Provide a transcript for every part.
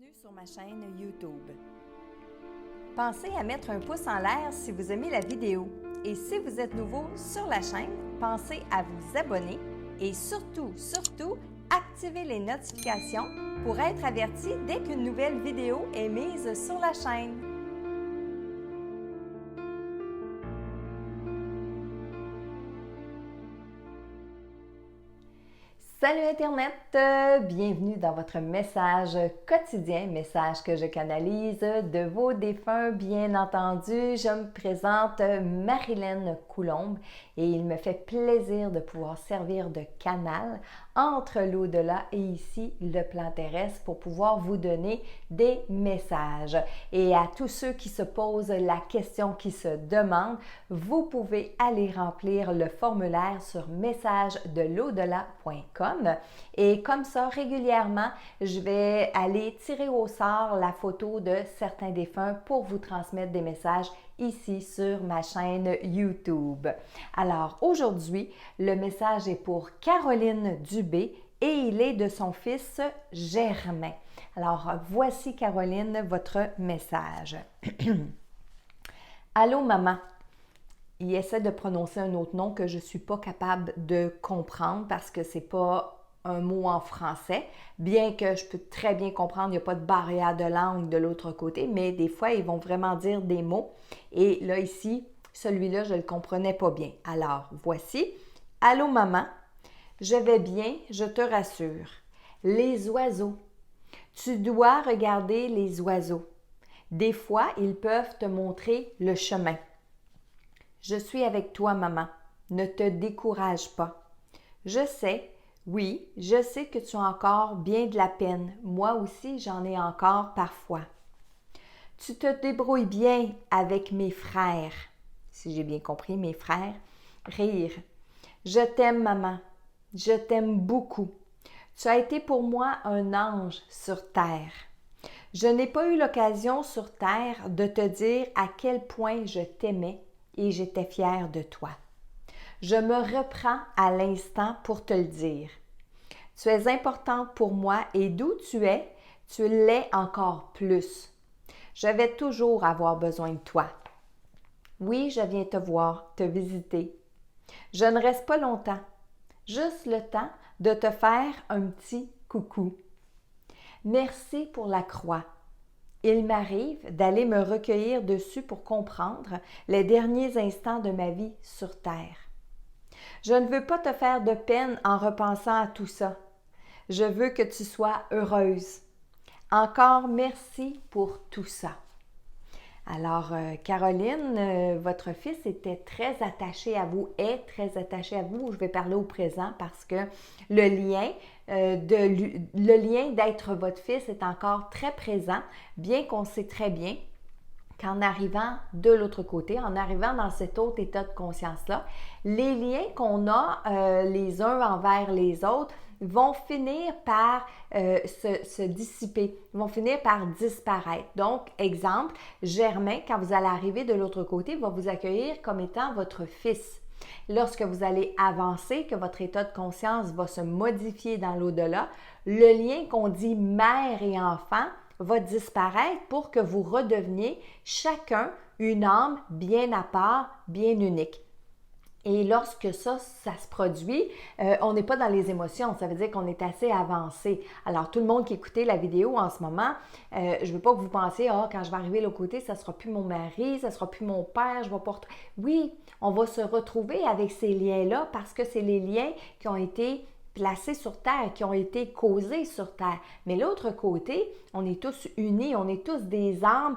Bienvenue sur ma chaîne YouTube. Pensez à mettre un pouce en l'air si vous aimez la vidéo. Et si vous êtes nouveau sur la chaîne, pensez à vous abonner et surtout, activez les notifications pour être averti dès qu'une nouvelle vidéo est mise sur la chaîne. Salut Internet! Bienvenue dans votre message quotidien, message que je canalise de vos défunts, bien entendu. Je me présente Marilyn Coulombe et il me fait plaisir de pouvoir servir de canal entre l'au-delà et ici le plan terrestre pour pouvoir vous donner des messages. Et à tous ceux qui se posent la question, qui se demandent, vous pouvez aller remplir le formulaire sur messagedelaudelà.com. Et comme ça, régulièrement, je vais aller tirer au sort la photo de certains défunts pour vous transmettre des messages ici sur ma chaîne YouTube. Alors aujourd'hui, le message est pour Caroline Dubé et il est de son fils Germain. Alors voici Caroline, votre message. Allô maman. Il essaie de prononcer un autre nom que je ne suis pas capable de comprendre parce que ce n'est pas un mot en français, bien que je peux très bien comprendre, il n'y a pas de barrière de langue de l'autre côté, mais des fois, ils vont vraiment dire des mots. Et là, ici, celui-là, je ne le comprenais pas bien. Alors, voici. Allô, maman. Je vais bien, je te rassure. Les oiseaux. Tu dois regarder les oiseaux. Des fois, ils peuvent te montrer le chemin. Je suis avec toi, maman. Ne te décourage pas. Je sais, oui, je sais que tu as encore bien de la peine. Moi aussi, j'en ai encore parfois. Tu te débrouilles bien avec mes frères. Si j'ai bien compris, mes frères. Rire. Je t'aime, maman. Je t'aime beaucoup. Tu as été pour moi un ange sur terre. Je n'ai pas eu l'occasion sur terre de te dire à quel point je t'aimais et j'étais fière de toi. Je me reprends à l'instant pour te le dire. Tu es importante pour moi et d'où tu l'es encore plus. Je vais toujours avoir besoin de toi. Oui, je viens te voir, te visiter. Je ne reste pas longtemps, juste le temps de te faire un petit coucou. Merci pour la croix. Il m'arrive d'aller me recueillir dessus pour comprendre les derniers instants de ma vie sur terre. Je ne veux pas te faire de peine en repensant à tout ça. Je veux que tu sois heureuse. Encore merci pour tout ça. Alors, Caroline, votre fils était très attaché à vous, est très attaché à vous. Je vais parler au présent parce que le lien d'être votre fils est encore très présent, bien qu'on sait très bien qu'en arrivant de l'autre côté, en arrivant dans cet autre état de conscience-là, les liens qu'on a les uns envers les autres vont finir par se dissiper, vont finir par disparaître. Donc, exemple, Germain, quand vous allez arriver de l'autre côté, va vous accueillir comme étant votre fils. Lorsque vous allez avancer, que votre état de conscience va se modifier dans l'au-delà, le lien qu'on dit mère et enfant va disparaître pour que vous redeveniez chacun une âme bien à part, bien unique. Et lorsque ça se produit, on n'est pas dans les émotions, ça veut dire qu'on est assez avancé. Alors, tout le monde qui écoutait la vidéo en ce moment, je ne veux pas que vous pensiez, quand je vais arriver de l'autre côté, ça ne sera plus mon mari, ça ne sera plus mon père, je vais pas... Oui, on va se retrouver avec ces liens-là parce que c'est les liens qui ont été placés sur Terre, qui ont été causés sur Terre. Mais l'autre côté, on est tous unis, on est tous des âmes.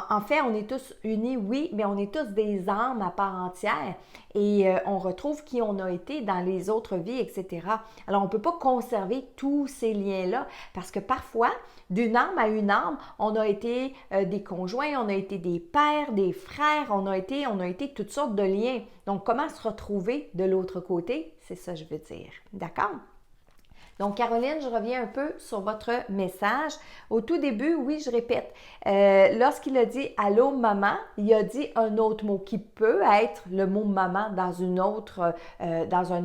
En fait, on est tous unis, oui, mais on est tous des âmes à part entière et on retrouve qui on a été dans les autres vies, etc. Alors, on ne peut pas conserver tous ces liens-là parce que parfois, d'une âme à une âme, on a été des conjoints, on a été des pères, des frères, on a été toutes sortes de liens. Donc, comment se retrouver de l'autre côté? C'est ça que je veux dire. D'accord? Donc, Caroline, je reviens un peu sur votre message. Au tout début, oui, je répète, lorsqu'il a dit « Allô, maman », il a dit un autre mot qui peut être le mot « maman » dans un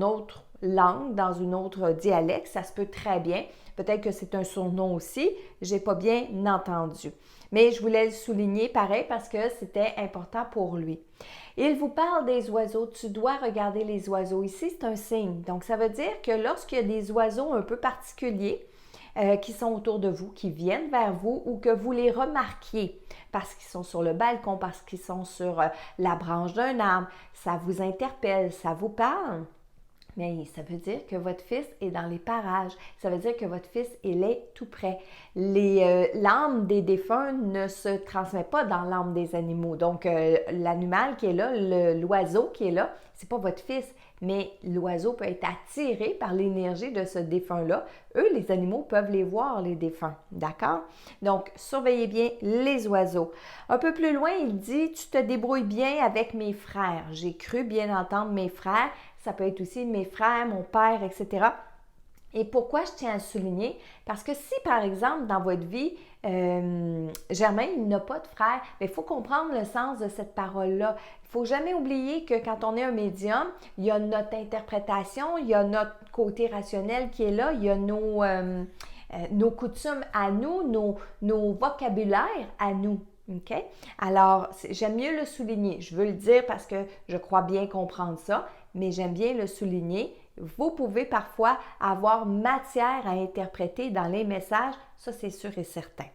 autre langue, dans une autre dialecte, ça se peut très bien. Peut-être que c'est un surnom aussi, j'ai pas bien entendu. Mais je voulais le souligner pareil parce que c'était important pour lui. Il vous parle des oiseaux. Tu dois regarder les oiseaux. Ici, c'est un signe. Donc, ça veut dire que lorsqu'il y a des oiseaux un peu particuliers qui sont autour de vous, qui viennent vers vous ou que vous les remarquiez parce qu'ils sont sur le balcon, parce qu'ils sont sur la branche d'un arbre, ça vous interpelle, ça vous parle. Mais ça veut dire que votre fils est dans les parages. Ça veut dire que votre fils, il est tout près. L'âme des défunts ne se transmet pas dans l'âme des animaux. Donc, l'animal qui est là, l'oiseau qui est là, c'est pas votre fils. Mais l'oiseau peut être attiré par l'énergie de ce défunt-là. Eux, les animaux peuvent les voir, les défunts. D'accord? Donc, surveillez bien les oiseaux. Un peu plus loin, il dit « Tu te débrouilles bien avec mes frères. J'ai cru bien entendre mes frères. » Ça peut être aussi mes frères, mon père, etc. Et pourquoi je tiens à le souligner? Parce que si, par exemple, dans votre vie, Germain, il n'a pas de frère, il faut comprendre le sens de cette parole-là. Il ne faut jamais oublier que quand on est un médium, il y a notre interprétation, il y a notre côté rationnel qui est là, il y a nos coutumes à nous, nos vocabulaires à nous. OK? Alors, j'aime mieux le souligner. Je veux le dire parce que je crois bien comprendre ça, mais j'aime bien le souligner. Vous pouvez parfois avoir matière à interpréter dans les messages, ça c'est sûr et certain.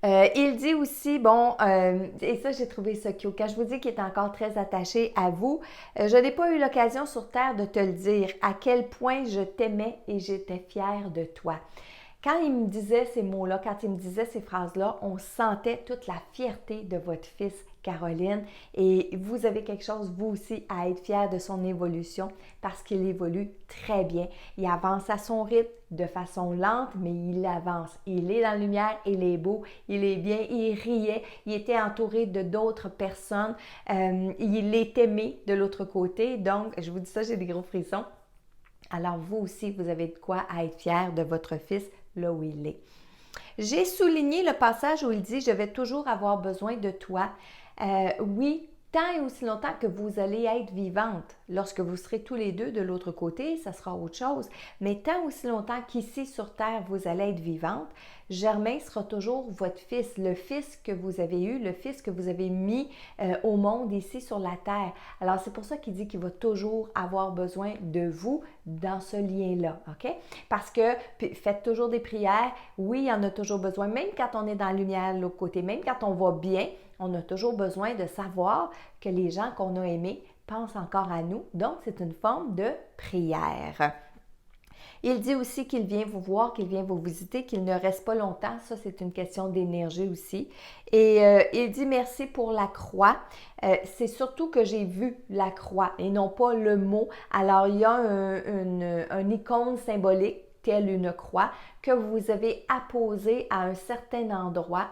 Il dit aussi, et ça j'ai trouvé ça cute, quand je vous dis qu'il est encore très attaché à vous, je n'ai pas eu l'occasion sur Terre de te le dire, à quel point je t'aimais et j'étais fière de toi. Quand il me disait ces mots-là, quand il me disait ces phrases-là, on sentait toute la fierté de votre fils, Caroline, et vous avez quelque chose, vous aussi, à être fier de son évolution parce qu'il évolue très bien. Il avance à son rythme, de façon lente, mais il avance. Il est dans la lumière, il est beau, il est bien, il riait, il était entouré de d'autres personnes, il est aimé de l'autre côté, donc je vous dis ça, j'ai des gros frissons. Alors vous aussi, vous avez de quoi à être fier de votre fils là où il est. J'ai souligné le passage où il dit « Je vais toujours avoir besoin de toi ». Oui, tant et aussi longtemps que vous allez être vivante. Lorsque vous serez tous les deux de l'autre côté, ça sera autre chose. Mais tant aussi longtemps qu'ici sur Terre, vous allez être vivante, Germain sera toujours votre fils, le fils que vous avez eu, le fils que vous avez mis au monde ici sur la Terre. Alors, c'est pour ça qu'il dit qu'il va toujours avoir besoin de vous dans ce lien-là, OK? Parce que faites toujours des prières. Oui, il y en a toujours besoin, même quand on est dans la lumière de l'autre côté, même quand on va bien, on a toujours besoin de savoir que les gens qu'on a aimés pensent encore à nous. Donc, c'est une forme de prière. Il dit aussi qu'il vient vous voir, qu'il vient vous visiter, qu'il ne reste pas longtemps. Ça, c'est une question d'énergie aussi. Et il dit merci pour la croix. C'est surtout que j'ai vu la croix et non pas le mot. Alors, il y a une icône symbolique, telle une croix, que vous avez apposée à un certain endroit.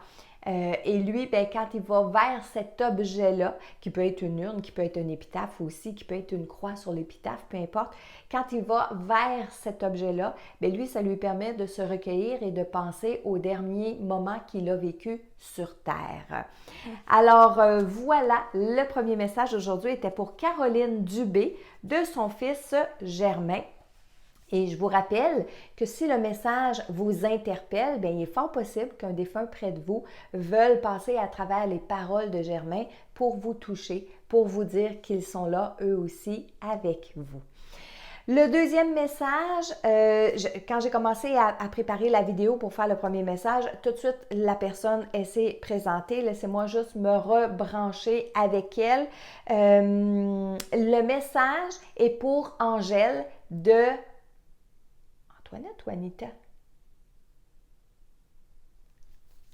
Et lui, quand il va vers cet objet-là, qui peut être une urne, qui peut être un épitaphe aussi, qui peut être une croix sur l'épitaphe, peu importe, quand il va vers cet objet-là, lui, ça lui permet de se recueillir et de penser aux derniers moments qu'il a vécu sur Terre. Alors, voilà, le premier message aujourd'hui était pour Caroline Dubé de son fils Germain. Et je vous rappelle que si le message vous interpelle, il est fort possible qu'un défunt près de vous veuille passer à travers les paroles de Germain pour vous toucher, pour vous dire qu'ils sont là eux aussi avec vous. Le deuxième message, quand j'ai commencé à préparer la vidéo pour faire le premier message, tout de suite, la personne s'est présentée. Laissez-moi juste me rebrancher avec elle. Le message est pour Angèle de Antoinette ou Anita?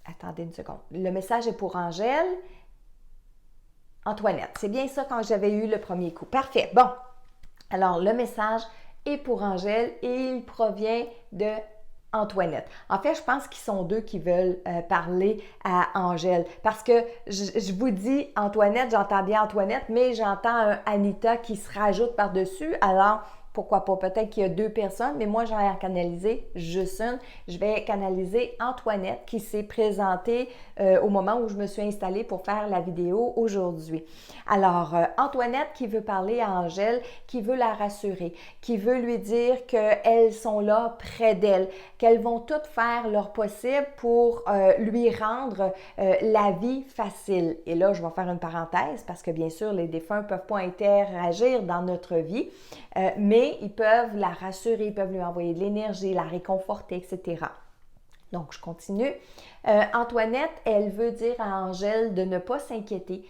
Attendez une seconde. Le message est pour Angèle. Antoinette. C'est bien ça quand j'avais eu le premier coup. Parfait. Bon. Alors, le message est pour Angèle et il provient de Antoinette. En fait, je pense qu'ils sont deux qui veulent parler à Angèle. Parce que je vous dis Antoinette, j'entends bien Antoinette, mais j'entends un Anita qui se rajoute par-dessus. Alors, pourquoi pas? Peut-être qu'il y a 2 personnes, mais moi, j'en ai canalisé juste une. Je vais canaliser Antoinette qui s'est présentée au moment où je me suis installée pour faire la vidéo aujourd'hui. Alors, Antoinette qui veut parler à Angèle, qui veut la rassurer, qui veut lui dire qu'elles sont là près d'elle, qu'elles vont toutes faire leur possible pour lui rendre la vie facile. Et là, je vais faire une parenthèse parce que bien sûr, les défunts ne peuvent pas interagir dans notre vie, mais ils peuvent la rassurer, ils peuvent lui envoyer de l'énergie, la réconforter, etc. Donc, je continue. Antoinette, elle veut dire à Angèle de ne pas s'inquiéter,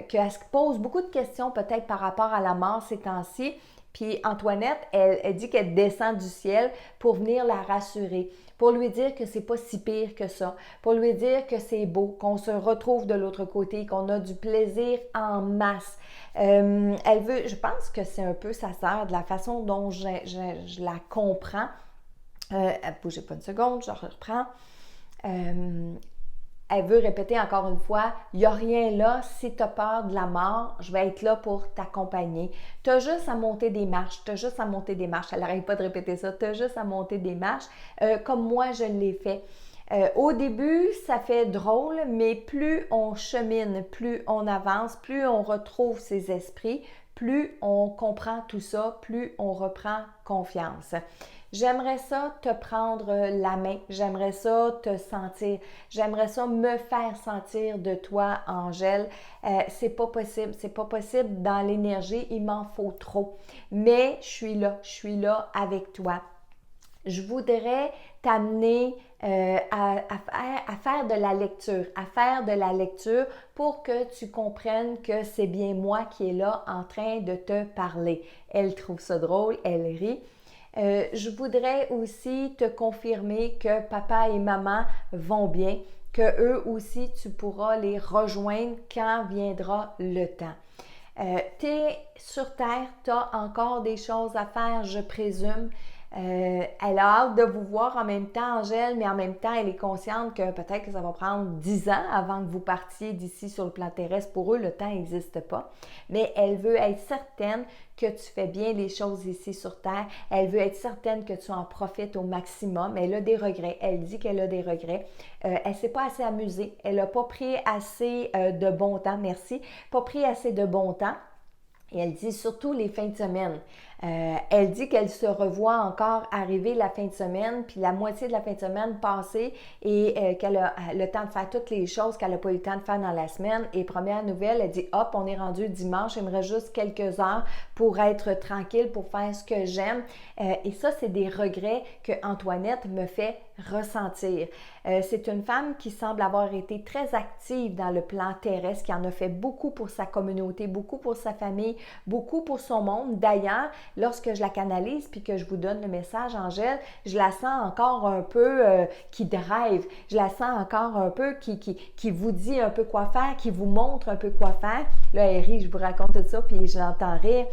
qu'elle se pose beaucoup de questions peut-être par rapport à la mort ces temps-ci. Puis Antoinette, elle dit qu'elle descend du ciel pour venir la rassurer, pour lui dire que c'est pas si pire que ça, pour lui dire que c'est beau, qu'on se retrouve de l'autre côté, qu'on a du plaisir en masse. Elle veut, je pense que c'est un peu sa sœur, de la façon dont je la comprends. Bougez pas une seconde, je reprends. Elle veut répéter encore une fois, il n'y a rien là, si tu as peur de la mort, je vais être là pour t'accompagner. Tu as juste à monter des marches, tu as juste à monter des marches. Elle n'arrête pas de répéter ça, tu as juste à monter des marches, comme moi je l'ai fait. Au début, ça fait drôle, mais plus on chemine, plus on avance, plus on retrouve ses esprits, plus on comprend tout ça, plus on reprend confiance. J'aimerais ça te prendre la main, j'aimerais ça te sentir, j'aimerais ça me faire sentir de toi, Angèle. C'est pas possible dans l'énergie, il m'en faut trop. Mais je suis là avec toi. Je voudrais t'amener à faire de la lecture pour que tu comprennes que c'est bien moi qui est là en train de te parler. Elle trouve ça drôle, elle rit. Je voudrais aussi te confirmer que papa et maman vont bien, que eux aussi tu pourras les rejoindre quand viendra le temps. Tu es sur Terre, tu as encore des choses à faire, je présume. Elle a hâte de vous voir en même temps, Angèle, mais en même temps, elle est consciente que peut-être que ça va prendre 10 ans avant que vous partiez d'ici sur le plan terrestre. Pour eux, le temps n'existe pas. Mais elle veut être certaine que tu fais bien les choses ici sur Terre. Elle veut être certaine que tu en profites au maximum. Elle a des regrets. Elle dit qu'elle a des regrets. Elle ne s'est pas assez amusée. Elle n'a pas pris assez de bon temps. Merci. Pas pris assez de bon temps. Et elle dit surtout les fins de semaine. Elle dit qu'elle se revoit encore arriver la fin de semaine, puis la moitié de la fin de semaine passée et qu'elle a le temps de faire toutes les choses qu'elle n'a pas eu le temps de faire dans la semaine. Et première nouvelle, elle dit « Hop, on est rendu dimanche, j'aimerais juste quelques heures pour être tranquille, pour faire ce que j'aime. » Et ça, c'est des regrets que Antoinette me fait ressentir. C'est une femme qui semble avoir été très active dans le plan terrestre, qui en a fait beaucoup pour sa communauté, beaucoup pour sa famille, beaucoup pour son monde. D'ailleurs, lorsque je la canalise puis que je vous donne le message, Angèle, je la sens encore un peu qui drive. Je la sens encore un peu qui vous dit un peu quoi faire, qui vous montre un peu quoi faire. Là, elle rit, je vous raconte tout ça puis je l'entends rire.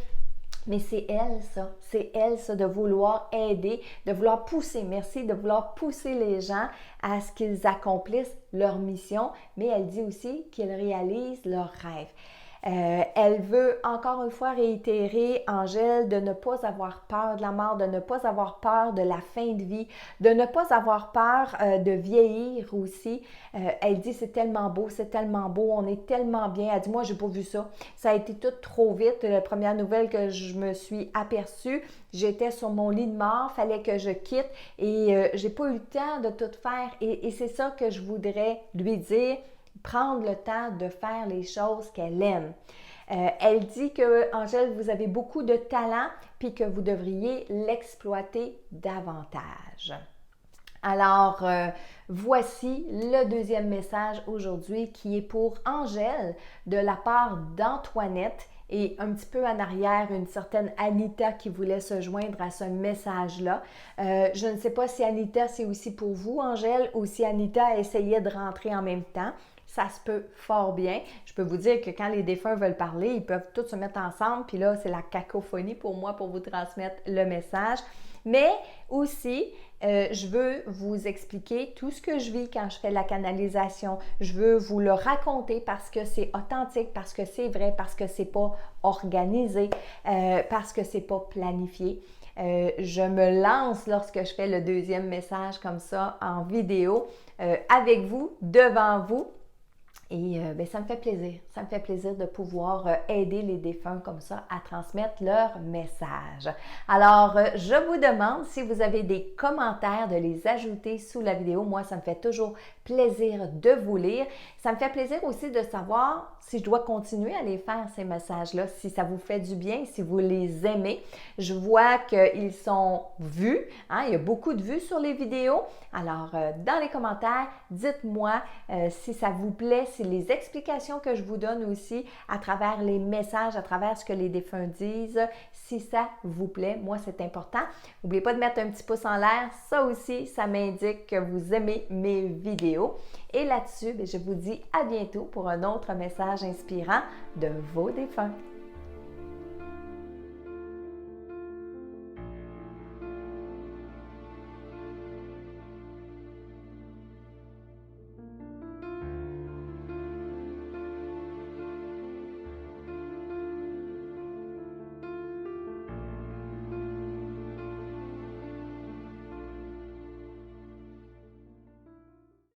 Mais c'est elle ça, de vouloir aider, de vouloir pousser, merci, de vouloir pousser les gens à ce qu'ils accomplissent leur mission, mais elle dit aussi qu'ils réalisent leurs rêves. Elle veut encore une fois réitérer, Angèle, de ne pas avoir peur de la mort, de ne pas avoir peur de la fin de vie, de ne pas avoir peur de vieillir aussi. Elle dit c'est tellement beau, on est tellement bien. Elle dit moi j'ai pas vu ça, ça a été tout trop vite. La première nouvelle que je me suis aperçue, j'étais sur mon lit de mort, fallait que je quitte et j'ai pas eu le temps de tout faire et c'est ça que je voudrais lui dire. Prendre le temps de faire les choses qu'elle aime. Elle dit que, Angèle, vous avez beaucoup de talent puis que vous devriez l'exploiter davantage. Alors, voici le deuxième message aujourd'hui qui est pour Angèle de la part d'Antoinette et un petit peu en arrière, une certaine Anita qui voulait se joindre à ce message-là. Je ne sais pas si Anita, c'est aussi pour vous, Angèle, ou si Anita essayait de rentrer en même temps. Ça se peut fort bien. Je peux vous dire que quand les défunts veulent parler, ils peuvent tous se mettre ensemble, puis là, c'est la cacophonie pour moi pour vous transmettre le message. Mais aussi, Je veux vous expliquer tout ce que je vis quand je fais la canalisation. Je veux vous le raconter parce que c'est authentique, parce que c'est vrai, parce que c'est pas organisé, parce que c'est pas planifié. Je me lance lorsque je fais le deuxième message comme ça en vidéo avec vous, devant vous. Et ça me fait plaisir. Ça me fait plaisir de pouvoir aider les défunts comme ça à transmettre leur message. Alors, je vous demande si vous avez des commentaires, de les ajouter sous la vidéo. Moi, ça me fait toujours plaisir de vous lire. Ça me fait plaisir aussi de savoir si je dois continuer à les faire, ces messages-là, si ça vous fait du bien, si vous les aimez. Je vois qu'ils sont vus. Hein? Il y a beaucoup de vues sur les vidéos. Alors, dans les commentaires, dites-moi si ça vous plaît, si les explications que je vous donne aussi à travers les messages, à travers ce que les défunts disent, si ça vous plaît, moi c'est important. N'oubliez pas de mettre un petit pouce en l'air, ça aussi, ça m'indique que vous aimez mes vidéos. Et là-dessus, je vous dis à bientôt pour un autre message inspirant de vos défunts.